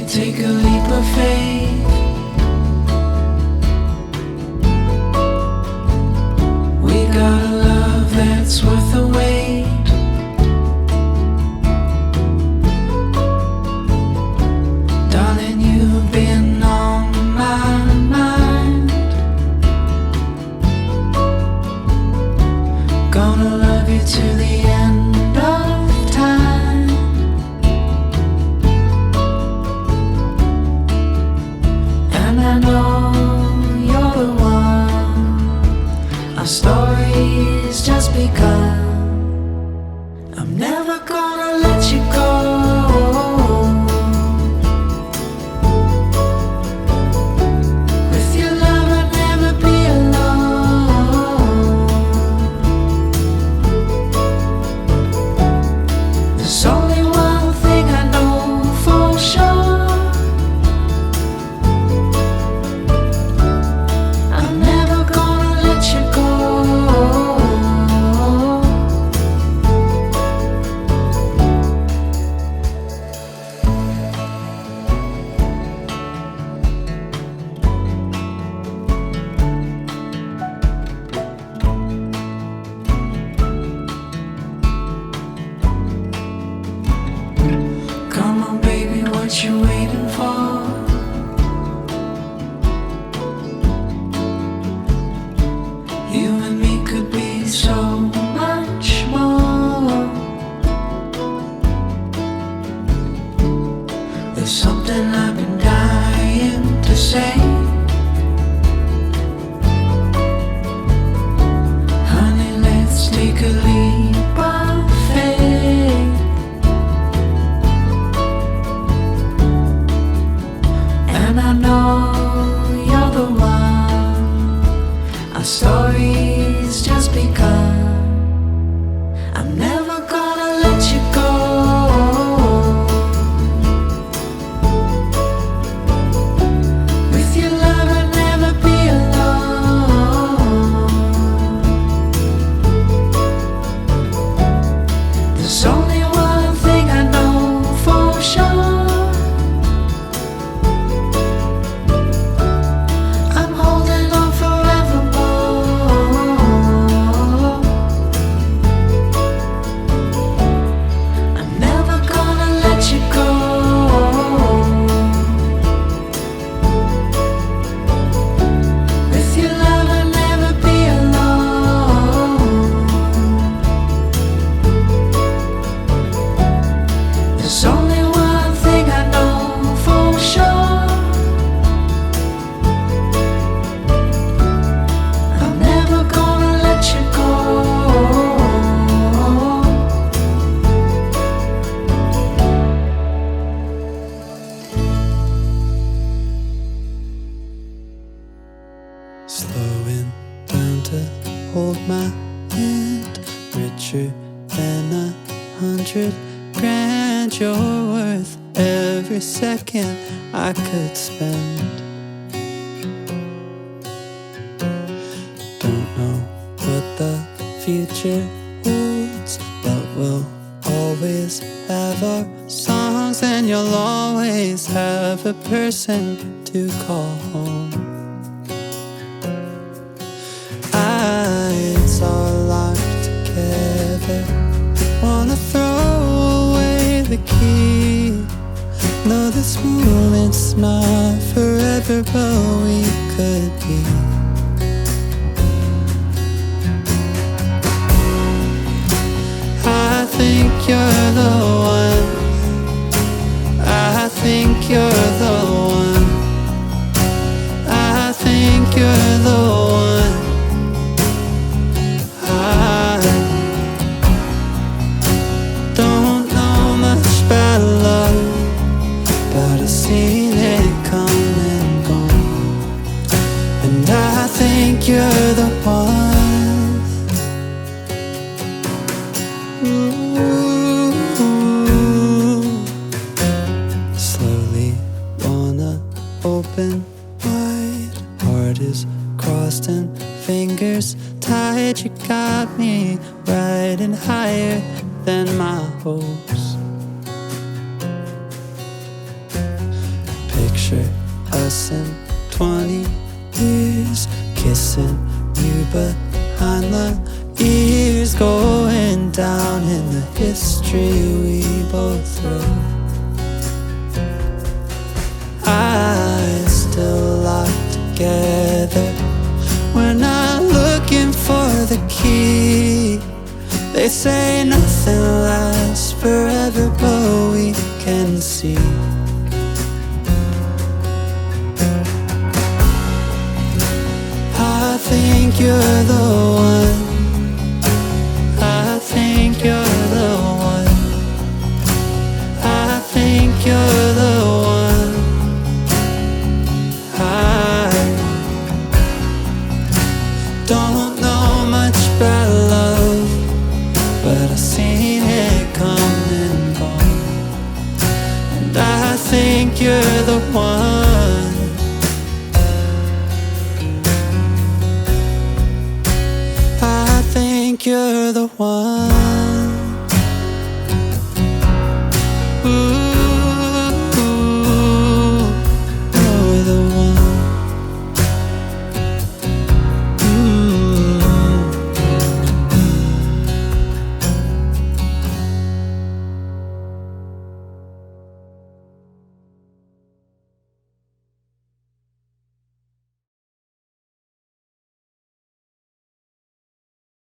take a leap of faith. We got a love that's worth the wait. Darling, you've been on my mind. Gonna love you to the end of time. And I know you're the one. Our story's just begun. I'm never gonna let you go. With your love I'd never be alone. There's only one thing I know for sure. I'm never gonna let you go. Come on, baby, what you waiting for? You and me could be so much more. There's something I've been dying to say. Honey, let's take a leap of faith. And I know you're the one. Our story's just begun. I'm never gonna let you go. With your love I'd never be alone. There's only one thing I know for sure. I'm holding on forevermore. I'm never gonna let you go. With your love I'd never be alone. There's only one thing I know for sure. I'm never gonna let you go. Slowing down to hold my hand, richer than 100 grand. You're worth every second I could spend. Don't know what the future holds, but we'll always have our songs, and you'll always have a person to call home. It's our life together. Wanna throw away the key. No, this moment's not forever, but we could be. I think you're the one. I think you're the one. I think you're the one. I don't know much about love, but I've seen it come and gone. And I think you're the one. Ooh. Picture us in 20 years, kissing you behind the ears, going down in the history we both wrote. Eyes still locked together, we're not looking for the key. They say nothing lasts forever, but we can see